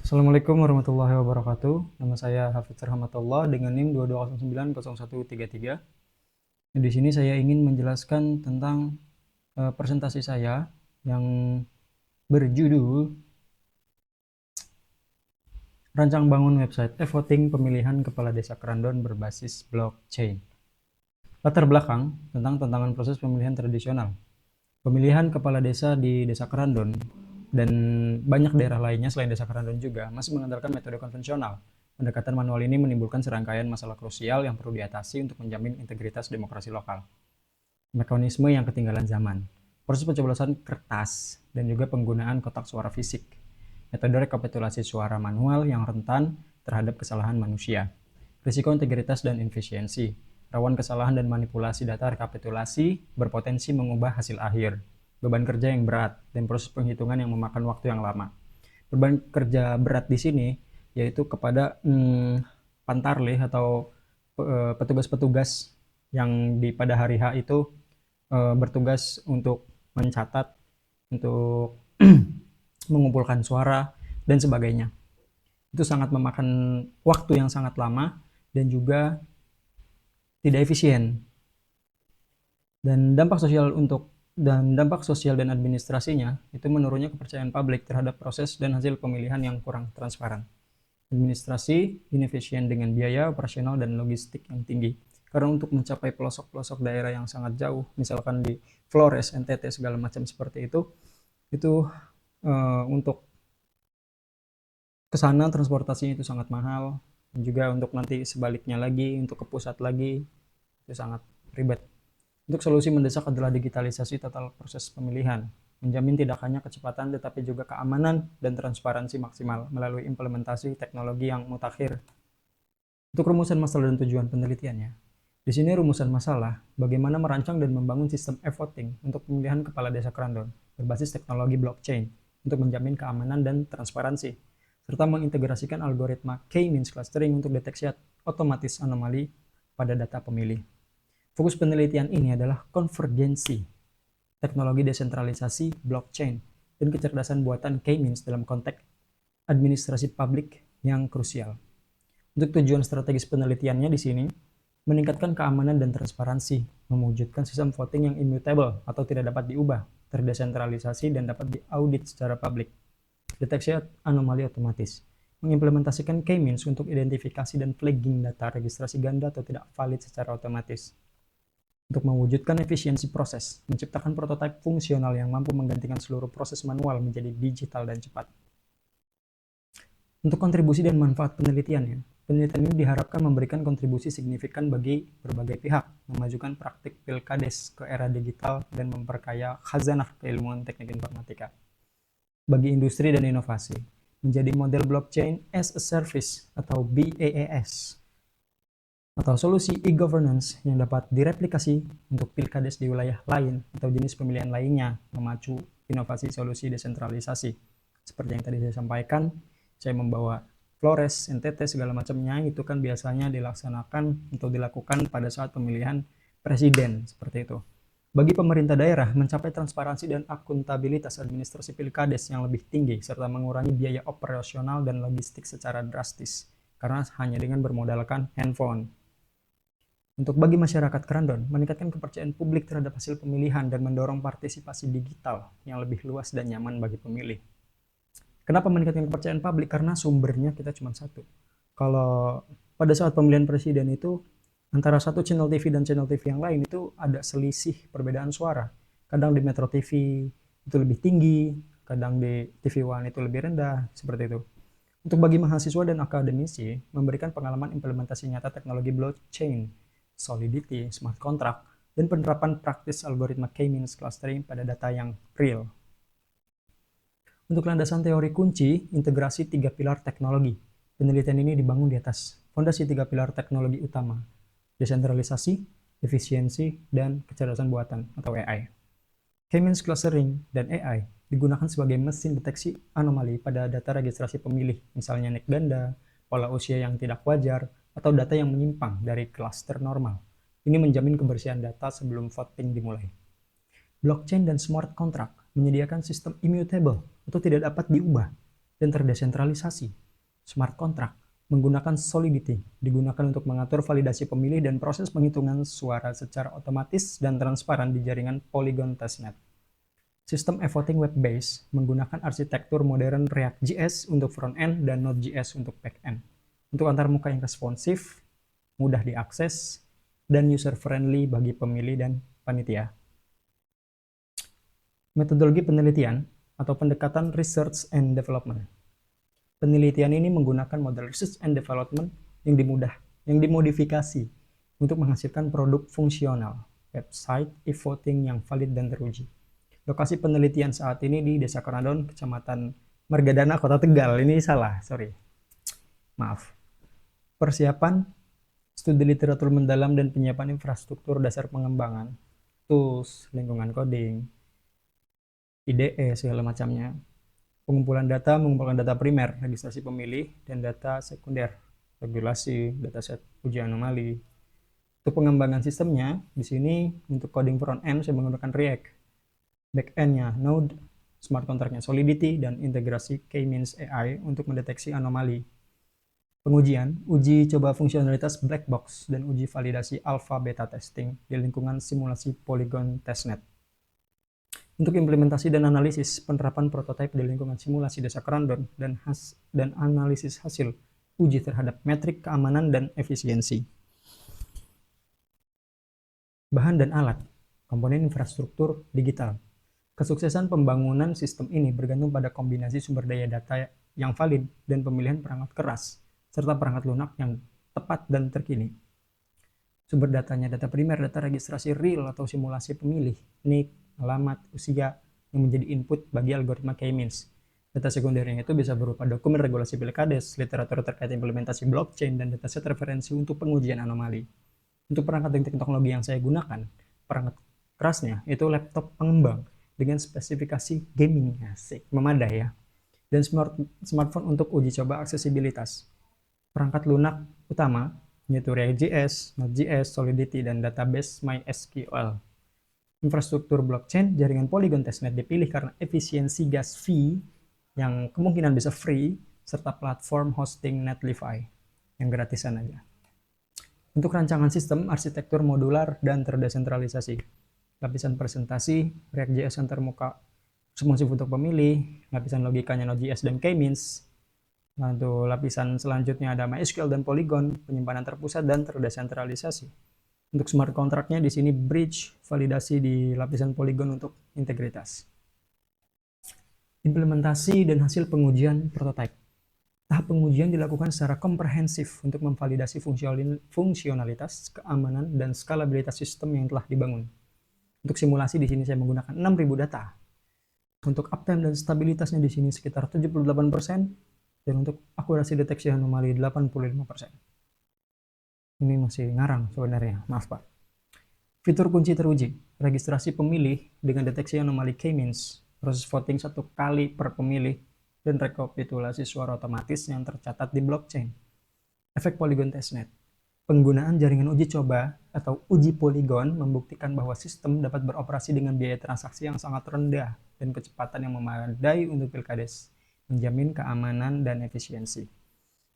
Assalamualaikum warahmatullahi wabarakatuh. Nama saya Hafidz Rahmatullah dengan NIM 220901333. Di sini saya ingin menjelaskan tentang presentasi saya yang berjudul Rancang Bangun Website E-Voting Pemilihan Kepala Desa Kerandon Berbasis Blockchain. Latar belakang tentang tantangan proses pemilihan tradisional. Pemilihan kepala desa di Desa Kerandon dan banyak daerah lainnya selain Desa Kerandon juga masih mengandalkan metode konvensional. Pendekatan manual ini menimbulkan serangkaian masalah krusial yang perlu diatasi untuk menjamin integritas demokrasi lokal. Mekanisme yang ketinggalan zaman. Proses pencoblosan kertas dan juga penggunaan kotak suara fisik. Metode rekapitulasi suara manual yang rentan terhadap kesalahan manusia. Risiko integritas dan efisiensi. Rawan kesalahan dan manipulasi data rekapitulasi berpotensi mengubah hasil akhir. Beban kerja yang berat dan proses penghitungan yang memakan waktu yang lama. Beban kerja berat di sini yaitu kepada pantarlih atau petugas-petugas yang pada hari H itu bertugas untuk mencatat, untuk mengumpulkan suara dan sebagainya. Itu sangat memakan waktu yang sangat lama dan juga tidak efisien. Dan dampak sosial dan administrasinya itu menurunnya kepercayaan publik terhadap proses dan hasil pemilihan yang kurang transparan. Administrasi inefisien dengan biaya operasional dan logistik yang tinggi. Karena untuk mencapai pelosok-pelosok daerah yang sangat jauh, misalkan di Flores, NTT segala macam seperti itu untuk ke sana transportasinya itu sangat mahal, dan juga untuk nanti sebaliknya lagi untuk ke pusat lagi itu sangat ribet. Untuk solusi mendesak adalah digitalisasi total proses pemilihan, menjamin tidak hanya kecepatan tetapi juga keamanan dan transparansi maksimal melalui implementasi teknologi yang mutakhir. Untuk rumusan masalah dan tujuan penelitiannya. Di sini rumusan masalah, bagaimana merancang dan membangun sistem e-voting untuk pemilihan kepala desa Kerandon berbasis teknologi blockchain untuk menjamin keamanan dan transparansi, serta mengintegrasikan algoritma K-means clustering untuk deteksi otomatis anomali pada data pemilih. Fokus penelitian ini adalah konvergensi teknologi desentralisasi blockchain dan kecerdasan buatan K-means dalam konteks administrasi publik yang krusial. Untuk tujuan strategis penelitiannya di sini, meningkatkan keamanan dan transparansi, mewujudkan sistem voting yang immutable atau tidak dapat diubah, terdesentralisasi dan dapat diaudit secara publik, deteksi anomali otomatis, mengimplementasikan K-means untuk identifikasi dan flagging data registrasi ganda atau tidak valid secara otomatis, untuk mewujudkan efisiensi proses, menciptakan prototipe fungsional yang mampu menggantikan seluruh proses manual menjadi digital dan cepat. Untuk kontribusi dan manfaat penelitiannya, penelitian ini diharapkan memberikan kontribusi signifikan bagi berbagai pihak, memajukan praktik pilkades ke era digital dan memperkaya khazanah keilmuan teknik informatika. Bagi industri dan inovasi, menjadi model blockchain as a service atau BaaS, atau solusi e-governance yang dapat direplikasi untuk pilkades di wilayah lain atau jenis pemilihan lainnya, memacu inovasi solusi desentralisasi. Seperti yang tadi saya sampaikan, saya membawa Flores, NTT segala macamnya itu kan biasanya dilaksanakan atau dilakukan pada saat pemilihan presiden seperti itu. Bagi pemerintah daerah, mencapai transparansi dan akuntabilitas administrasi pilkades yang lebih tinggi serta mengurangi biaya operasional dan logistik secara drastis karena hanya dengan bermodalkan handphone. Untuk bagi masyarakat Kerandon, meningkatkan kepercayaan publik terhadap hasil pemilihan dan mendorong partisipasi digital yang lebih luas dan nyaman bagi pemilih. Kenapa meningkatkan kepercayaan publik? Karena sumbernya kita cuma satu. Kalau pada saat pemilihan presiden itu, antara satu channel TV dan channel TV yang lain itu ada selisih perbedaan suara. Kadang di Metro TV itu lebih tinggi, kadang di TV One itu lebih rendah, seperti itu. Untuk bagi mahasiswa dan akademisi, memberikan pengalaman implementasi nyata teknologi blockchain, Solidity, smart contract, dan penerapan praktis algoritma K-means clustering pada data yang real. Untuk landasan teori kunci, integrasi tiga pilar teknologi. Penelitian ini dibangun di atas fondasi tiga pilar teknologi utama, desentralisasi, efisiensi, dan kecerdasan buatan atau AI. K-means clustering dan AI digunakan sebagai mesin deteksi anomali pada data registrasi pemilih, misalnya nik ganda, pola usia yang tidak wajar, atau data yang menyimpang dari klaster normal. Ini menjamin kebersihan data sebelum voting dimulai. Blockchain dan smart contract menyediakan sistem immutable atau tidak dapat diubah. dan terdesentralisasi. Smart contract menggunakan Solidity digunakan untuk mengatur validasi pemilih dan proses penghitungan suara secara otomatis dan transparan di jaringan Polygon testnet. Sistem e-voting web-based menggunakan arsitektur modern React.js untuk front-end dan Node.js untuk back-end. Untuk antarmuka yang responsif, mudah diakses, dan user-friendly bagi pemilih dan panitia. Metodologi penelitian atau pendekatan research and development. Penelitian ini menggunakan model research and development yang dimodifikasi untuk menghasilkan produk fungsional, website, e-voting yang valid dan teruji. Lokasi penelitian saat ini di Desa Kerandon, Kecamatan Margadana, Kota Tegal. Ini salah, sorry. Maaf. Persiapan, studi literatur mendalam dan penyiapan infrastruktur dasar pengembangan, tools, lingkungan coding, IDE, segala macamnya. Pengumpulan data, mengumpulkan data primer, registrasi pemilih, dan data sekunder, regulasi, dataset uji anomali. Untuk pengembangan sistemnya, di sini untuk coding front-end saya menggunakan React. Back-end-nya Node, smart contract-nya Solidity, dan integrasi K-means AI untuk mendeteksi anomali. Pengujian, uji coba fungsionalitas black box, dan uji validasi alpha beta testing di lingkungan simulasi Polygon testnet. Untuk implementasi dan analisis, penerapan prototipe di lingkungan simulasi Desa Kerandon dan analisis hasil uji terhadap metrik keamanan dan efisiensi. Bahan dan alat, komponen infrastruktur digital. Kesuksesan pembangunan sistem ini bergantung pada kombinasi sumber daya data yang valid dan pemilihan perangkat keras, serta perangkat lunak yang tepat dan terkini. Sumber datanya data primer, data registrasi real atau simulasi pemilih, NIK, alamat, usia, yang menjadi input bagi algoritma K-means. Data sekundernya itu bisa berupa dokumen regulasi pilkades, literatur terkait implementasi blockchain, dan dataset referensi untuk pengujian anomali. Untuk perangkat dan teknologi yang saya gunakan, perangkat kerasnya itu laptop pengembang dengan spesifikasi gaming, asik, memadai ya, dan smartphone untuk uji coba aksesibilitas. Perangkat lunak utama yaitu React.js, Node.js, Solidity, dan database MySQL. Infrastruktur blockchain, jaringan Polygon testnet dipilih karena efisiensi gas fee yang kemungkinan bisa free, serta platform hosting Netlify yang gratisan aja. Untuk rancangan sistem, arsitektur modular dan terdesentralisasi. Lapisan presentasi, React.js antarmuka responsif untuk pemilih, lapisan logikanya Node.js dan K-means. Lalu lapisan selanjutnya ada MySQL dan Polygon, penyimpanan terpusat dan terdesentralisasi. Untuk smart contract-nya di sini bridge, validasi di lapisan Polygon untuk integritas. Implementasi dan hasil pengujian prototipe. Tahap pengujian dilakukan secara komprehensif untuk memvalidasi fungsionalitas, keamanan, dan skalabilitas sistem yang telah dibangun. Untuk simulasi di sini saya menggunakan 6.000 data. Untuk uptime dan stabilitasnya di sini sekitar 78%, dan untuk akurasi deteksi anomali 85%. Ini masih ngarang sebenarnya, maaf Pak. Fitur kunci teruji, registrasi pemilih dengan deteksi anomali K-means, proses voting 1 kali per pemilih, dan rekapitulasi suara otomatis yang tercatat di blockchain. Efek Polygon testnet. Penggunaan jaringan uji coba atau uji Polygon membuktikan bahwa sistem dapat beroperasi dengan biaya transaksi yang sangat rendah dan kecepatan yang memadai untuk pilkades, menjamin keamanan dan efisiensi.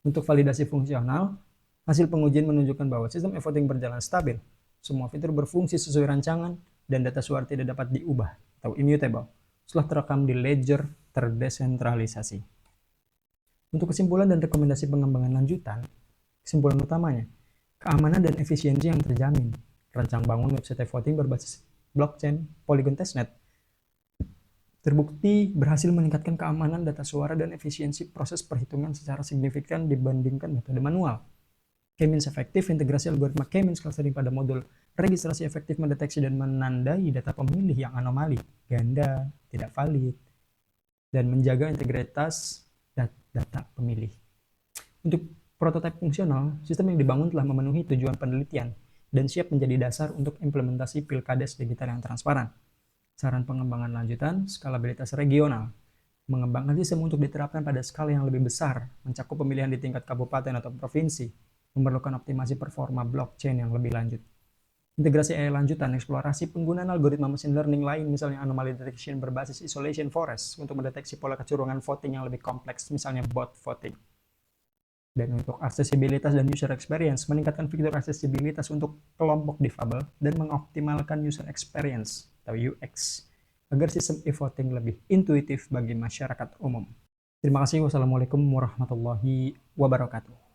Untuk validasi fungsional, hasil pengujian menunjukkan bahwa sistem e-voting berjalan stabil, semua fitur berfungsi sesuai rancangan, dan data suara tidak dapat diubah atau immutable setelah terekam di ledger terdesentralisasi. Untuk kesimpulan dan rekomendasi pengembangan lanjutan, kesimpulan utamanya, keamanan dan efisiensi yang terjamin. Rancang bangun website e-voting berbasis blockchain Polygon testnet terbukti berhasil meningkatkan keamanan data suara dan efisiensi proses perhitungan secara signifikan dibandingkan metode manual. K-means efektif, integrasi algoritma K-means clustering pada modul registrasi efektif mendeteksi dan menandai data pemilih yang anomali, ganda, tidak valid, dan menjaga integritas data pemilih. Untuk prototipe fungsional, sistem yang dibangun telah memenuhi tujuan penelitian dan siap menjadi dasar untuk implementasi pilkades digital yang transparan. Saran pengembangan lanjutan, skalabilitas regional. Mengembangkan sistem untuk diterapkan pada skala yang lebih besar, mencakup pemilihan di tingkat kabupaten atau provinsi, memerlukan optimasi performa blockchain yang lebih lanjut. Integrasi AI lanjutan, eksplorasi penggunaan algoritma machine learning lain, misalnya anomaly detection berbasis isolation forest untuk mendeteksi pola kecurangan voting yang lebih kompleks, misalnya bot voting. Dan untuk aksesibilitas dan user experience, meningkatkan fitur aksesibilitas untuk kelompok difabel dan mengoptimalkan user experience atau UX agar sistem e-voting lebih intuitif bagi masyarakat umum. Terima kasih. Wassalamualaikum warahmatullahi wabarakatuh.